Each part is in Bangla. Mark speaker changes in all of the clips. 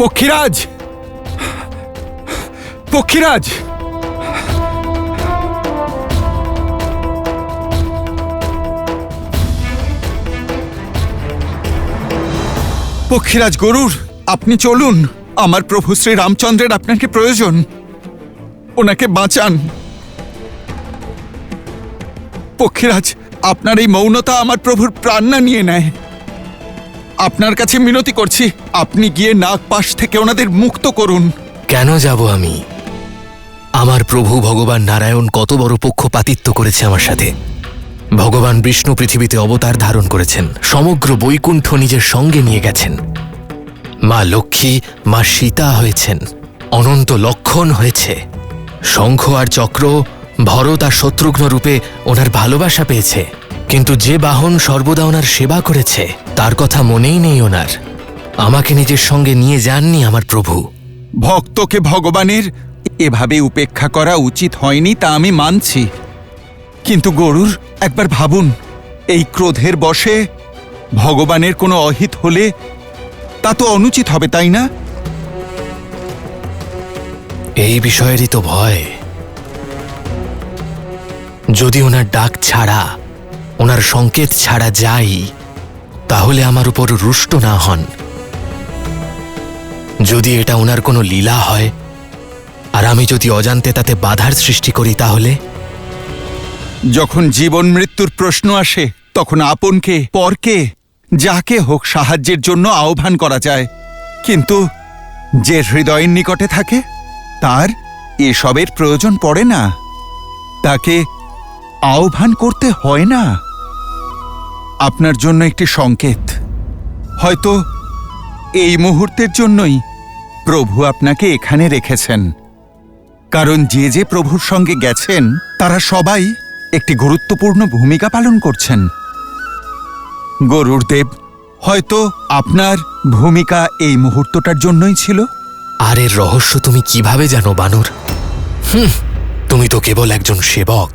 Speaker 1: পক্ষীরাজ, পক্ষীরাজ, পক্ষীরাজ গরুর, আপনি চলুন। আমার প্রভু শ্রী রামচন্দ্রের আপনাকে প্রয়োজন, ওনাকে বাঁচান। পক্ষীরাজ, আপনার এই মৌনতা আমার প্রভুর প্রাণ না নিয়ে নেয়। আপনার কাছে মিনতি করছি, আপনি গিয়ে নাগপাশ থেকে ওনাদের মুক্ত করুন।
Speaker 2: কেন যাব আমি? আমার প্রভু ভগবান নারায়ণ কত বড় পক্ষপাতিত্ব করেছে আমার সাথে। ভগবান বিষ্ণু পৃথিবীতে অবতার ধারণ করেছেন, সমগ্র বৈকুণ্ঠ নিজের সঙ্গে নিয়ে গেছেন। মা লক্ষ্মী মা সীতা হয়েছেন, অনন্ত লক্ষণ হয়েছে। শঙ্খ আর চক্র ভরত আর শত্রুঘ্ন রূপে ওনার ভালোবাসা পেয়েছে, কিন্তু যে বাহন সর্বদা ওনার সেবা করেছে তার কথা মনেই নেই ওনার। আমাকে নিজের সঙ্গে নিয়ে যাননি আমার প্রভু।
Speaker 1: ভক্তকে ভগবানের এভাবে উপেক্ষা করা উচিত হয়নি, তা আমি মানছি, কিন্তু গরুর একবার ভাবুন, এই ক্রোধের বশে ভগবানের কোনো অহিত হলে তা তো অনুচিত হবে, তাই না?
Speaker 2: এই বিষয়েরই তো ভয়। যদি ওনার ডাক ছাড়া, ওনার সংকেত ছাড়া যাই, তাহলে আমার উপর রুষ্ট না হন। যদি এটা ওনার কোনো লীলা হয় আর আমি যদি অজান্তে তাতে বাধার সৃষ্টি করি, তাহলে?
Speaker 1: যখন জীবন মৃত্যুর প্রশ্ন আসে তখন আপনকে, পরকে, যাকে হোক সাহায্যের জন্য আহ্বান করা যায়, কিন্তু যে হৃদয়ের নিকটে থাকে তার এসবের প্রয়োজন পড়ে না, তাকে আহ্বান করতে হয় না। আপনার জন্য একটি সংকেত, হয়তো এই মুহূর্তের জন্যই প্রভু আপনাকে এখানে রেখেছেন, কারণ যে যে প্রভুর সঙ্গে গেছেন তারা সবাই একটি গুরুত্বপূর্ণ ভূমিকা পালন করছেন। গরুর দেব, হয়তো আপনার ভূমিকা এই মুহূর্তটার জন্যই ছিল।
Speaker 2: আর এর রহস্য তুমি কিভাবে জানো বানর? তুমি তো কেবল একজন সেবক।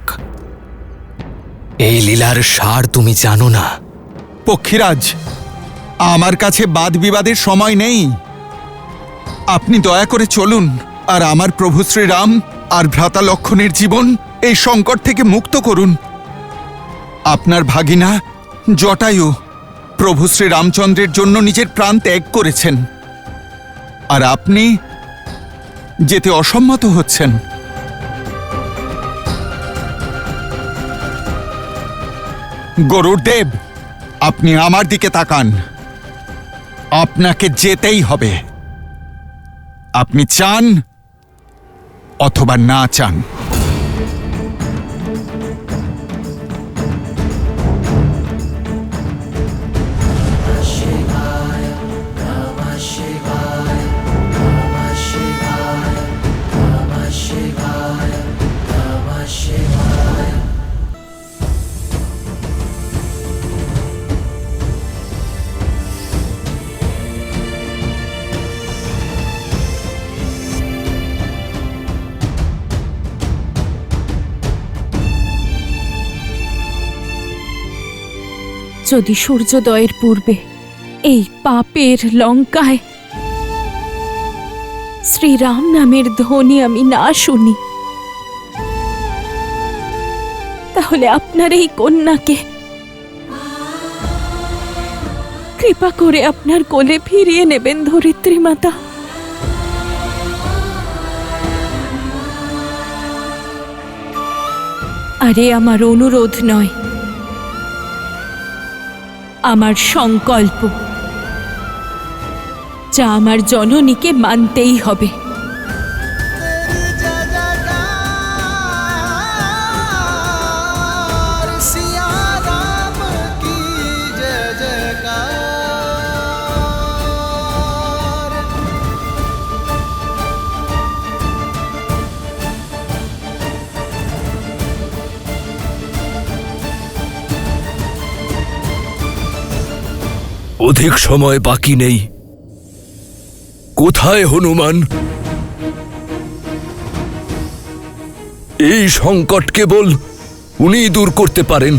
Speaker 2: এই লীলার সার তুমি জানো না।
Speaker 1: পক্ষীরাজ, আমার কাছে বাদ বিবাদের সময় নেই। আপনি দয়া করে চলুন আর আমার প্রভু শ্রীরাম আর ভ্রাতা লক্ষণের জীবন এই সংকট থেকে মুক্ত করুন। আপনার ভাগিনা জটায়ু প্রভু শ্রীরামচন্দ্রের জন্য নিজের প্রাণ ত্যাগ করেছেন, আর আপনি যেতে অসম্মত হচ্ছেন। গরুর দেব, আপনি আমার দিকে তাকান। আপনাকে যেতেই হবে, আপনি চান অথবা না চান।
Speaker 3: যদি সূর্যোদয়ের পূর্বে এই পাপের লঙ্কায় শ্রীরাম নামের ধ্বনি আমি না শুনি, তাহলে আপনার এই কন্যাকে কৃপা করে আপনার কোলে ফিরিয়ে নেবেন ধরিত্রী মাতা। আরে আমার অনুরোধ নয়, আমার সংকল্প, যা আমার জননীকে মানতেই হবে।
Speaker 4: অধিক সময় বাকি নেই। কোথায় হনুমান? এই সংকট কেবল উনিই দূর করতে পারেন।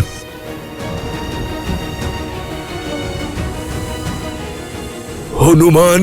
Speaker 4: হনুমান,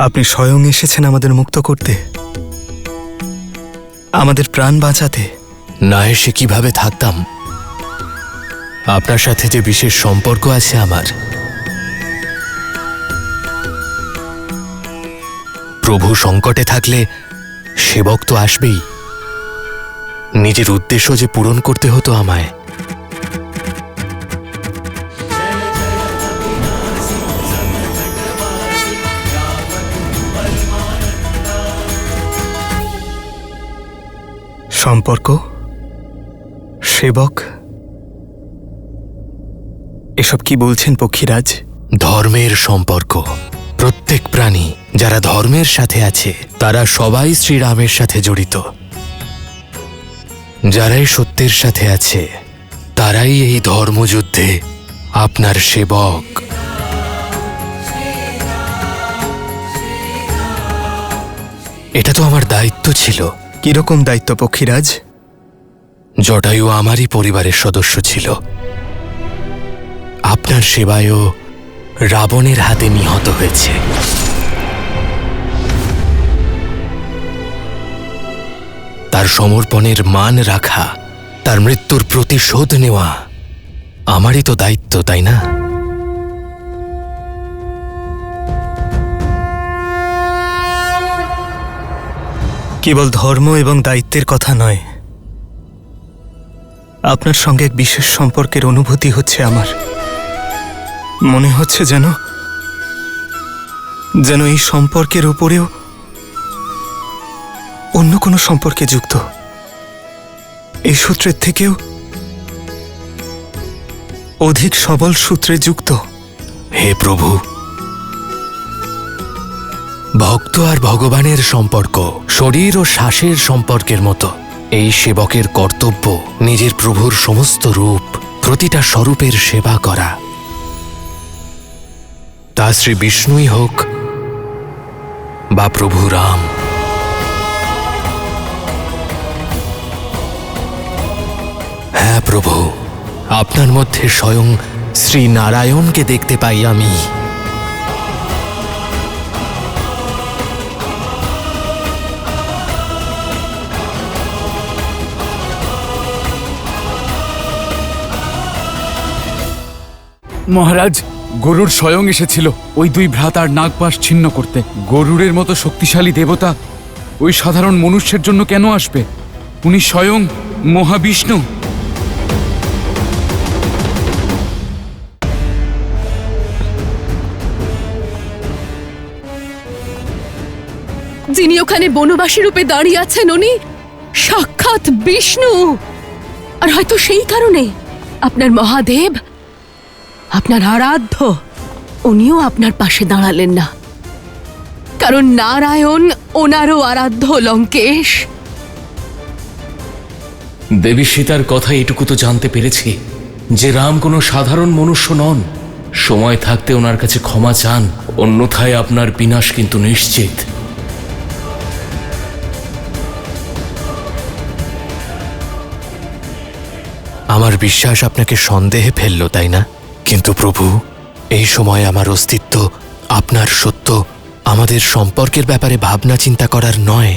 Speaker 5: আপনি স্বয়ং এসেছেন আমাদের মুক্ত করতে, আমাদের প্রাণ বাঁচাতে।
Speaker 2: না এসে কিভাবে থাকতাম? আপনার সাথে যে বিশেষ সম্পর্ক আছে আমার। প্রভু সংকটে থাকলে সেবক তো আসবেই। নিজের উদ্দেশ্য যে পূরণ করতে হতো আমায়।
Speaker 5: সম্পর্ক, সেবক, এসব কি বলছেন পক্ষীরাজ?
Speaker 2: ধর্মের সম্পর্ক। প্রত্যেক প্রাণী যারা ধর্মের সাথে আছে তারা সবাই শ্রীরামের সাথে জড়িত। যারাই সত্যের সাথে আছে তারাই এই ধর্মযুদ্ধে আপনার সেবক। এটা তো আমার দায়িত্ব ছিল।
Speaker 5: কিরকম দায়িত্ব পক্ষীরাজ?
Speaker 2: জটায়ু আমারই পরিবারের সদস্য ছিল। আপনার সেবায়ও রাবণের হাতে নিহত হয়েছে। তার সমর্পণের মান রাখা, তার মৃত্যুর প্রতিশোধ নেওয়া আমারই তো দায়িত্ব, তাই না?
Speaker 5: কেবল ধর্ম এবং দায়িত্বের কথা নয়, আপনার সঙ্গে এক বিশেষ সম্পর্কের অনুভূতি হচ্ছে আমার। মনে হচ্ছে যেন এই সম্পর্কের উপরেও অন্য কোনো সম্পর্কে যুক্ত, এই সূত্রের থেকেও অধিক সবল সূত্রে যুক্ত।
Speaker 2: হে প্রভু, ভক্ত আর ভগবানের সম্পর্ক শরীর ও শ্বাসের সম্পর্কের মতো। এই সেবকের কর্তব্য নিজের প্রভুর সমস্ত রূপ, প্রতিটা স্বরূপের সেবা করা। তা শ্রী বিষ্ণুই হোক বা প্রভু রাম। হ্যাঁ প্রভু, আপনার মধ্যে স্বয়ং শ্রী নারায়ণকে দেখতে পাই আমি।
Speaker 6: মহারাজ, গরুর স্বয়ং এসেছিল ওই দুই ভ্রাতার নাগপাশ ছিন্ন করতে। গরুরের মতো শক্তিশালী দেবতা ওই সাধারণ মনুষ্যের জন্য কেন আসবে? উনি স্বয়ং মহাবিষ্ণু।
Speaker 3: যিনি ওখানে বনবাসী রূপে দাঁড়িয়ে আছেন উনি সাক্ষাৎ বিষ্ণু। আর হয়তো সেই কারণে আপনার মহাদেব, আপনার আরাধ্য, উনিও আপনার পাশে দাঁড়ালেন না। কারণ নারায়ণ ওনারও আরাধ্য লঙ্কেশ।
Speaker 7: দেবী সীতার কথা এটুকু তো জানতে পেরেছি যে রাম কোনো সাধারণ মনুষ্য নন। সময় থাকতে ওনার কাছে ক্ষমা চান, অন্যথায় আপনার বিনাশ কিন্তু নিশ্চিত।
Speaker 2: আমার বিশ্বাস আপনাকে সন্দেহে ফেলল, তাই না? কিন্তু প্রভু, এই সময় আমার অস্তিত্ব, আপনার সত্য, আমাদের সম্পর্কের ব্যাপারে ভাবনা চিন্তা করার নয়।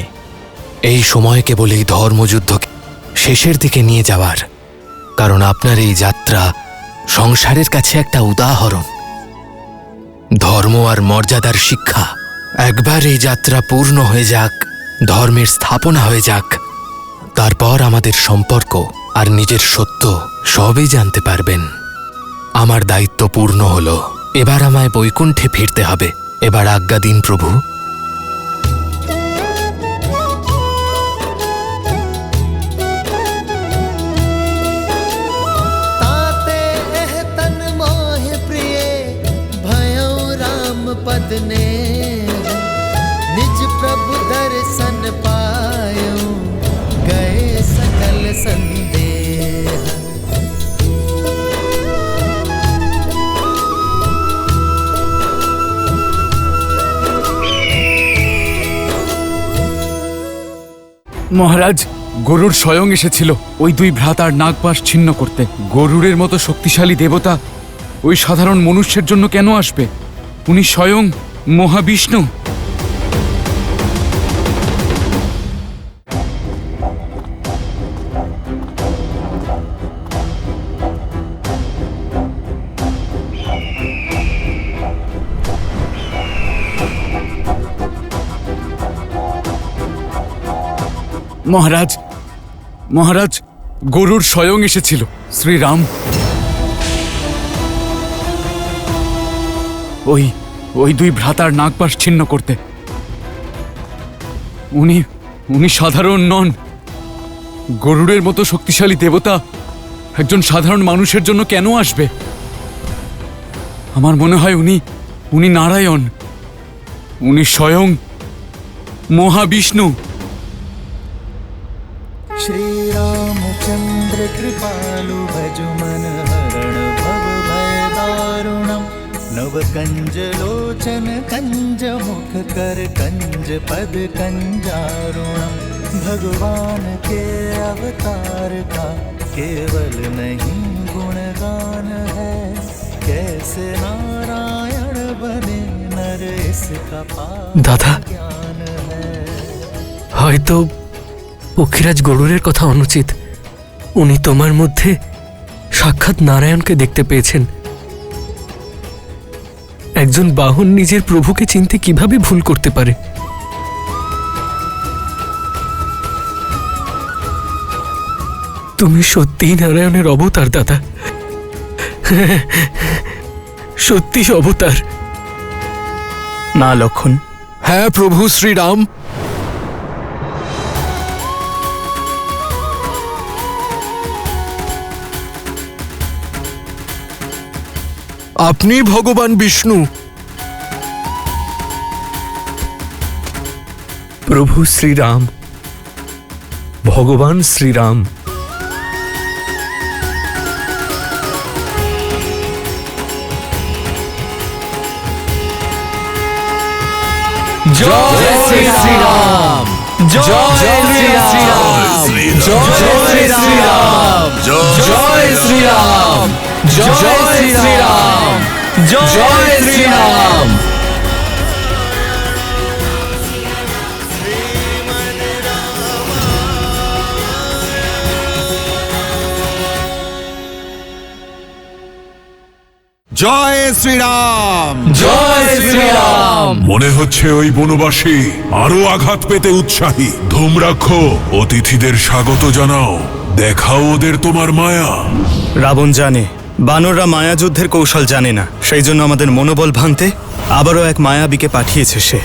Speaker 2: এই সময় কেবল এই ধর্মযুদ্ধকে শেষের দিকে নিয়ে যাওয়ার। কারণ আপনার এই যাত্রা সংসারের কাছে একটা উদাহরণ, ধর্ম আর মর্যাদার শিক্ষা। একবার এই যাত্রা পূর্ণ হয়ে যাক, ধর্মের স্থাপনা হয়ে যাক, তারপর আমাদের সম্পর্ক আর নিজের সত্য সবই জানতে পারবেন। আমার দায়িত্ব পূর্ণ হলো, এবার আমায় বৈকুণ্ঠে ফিরতে হবে। এবার আজ্ঞা দিন প্রভু।
Speaker 8: ताते एह तन मोह प्रिय भयो राम पद ने, निज प्रभु दर्शन पायो गए सकल संदेह।
Speaker 6: মহারাজ, গরুর স্বয়ং এসেছিল ওই দুই ভ্রাতার নাগপাশ ছিন্ন করতে। গরুরের মতো শক্তিশালী দেবতা ওই সাধারণ মনুষ্যের জন্য কেন আসবে? উনি স্বয়ং মহাবিষ্ণু। মহারাজ মহারাজ গরুর স্বয়ং এসেছিল শ্রীরাম। ওই দুই ভ্রাতার নাগপাশ ছিন্ন করতে। উনি সাধারণ নন। গরুড়ের মতো শক্তিশালী দেবতা একজন সাধারণ মানুষের জন্য কেন আসবে? আমার মনে হয় উনি নারায়ণ, উনি স্বয়ং মহাবিষ্ণু।
Speaker 8: श्री रामचंद्र कृपालु भजु मन हरण भव भय दारुणम नव कंज लोचन कंज मुख कर कंज पद कंजारुणम भगवान के अवतार का केवल नहीं गुणगान है कैसे नारायण बने नर इसका
Speaker 2: দাদা,
Speaker 8: ज्ञान है।
Speaker 2: হয়তো পক্ষীরাজ গরুরের কথা অনুচিত। উনি তোমার মধ্যে সাক্ষাৎ নারায়ণকে দেখতে পেয়েছেন। একজন বাহন নিজের প্রভুকে চিনতে কিভাবে ভুল করতে পারে? তুমি সত্যিই নারায়ণের অবতার দাদা, সত্যি অবতার।
Speaker 5: না লক্ষণ,
Speaker 4: হ্যাঁ প্রভু শ্রীরাম। আপনি ভগবান বিষ্ণু।
Speaker 5: প্রভু শ্রীরাম, ভগবান শ্রীরাম।
Speaker 2: জয় শ্রীরাম, জয় শ্রীরাম, জয় শ্রীরাম, জয় শ্রীরাম, জয় শ্রীরাম, জয় শ্রীরাম।
Speaker 1: জয় শ্রীরাম,
Speaker 2: জয় শ্রীরাম।
Speaker 9: মনে হচ্ছে ওই বনবাসী আরো আঘাত পেতে উৎসাহী। ধূমরাক্ষ, অতিথিদের স্বাগত জানাও, দেখাও ওদের তোমার মায়া।
Speaker 5: রাবণ জানে বানররা মায়া যুদ্ধের কৌশল জানে না, সেই জন্য আমাদের মনোবল ভাঙতে আবারও এক মায়াবীকে পাঠিয়েছে সে।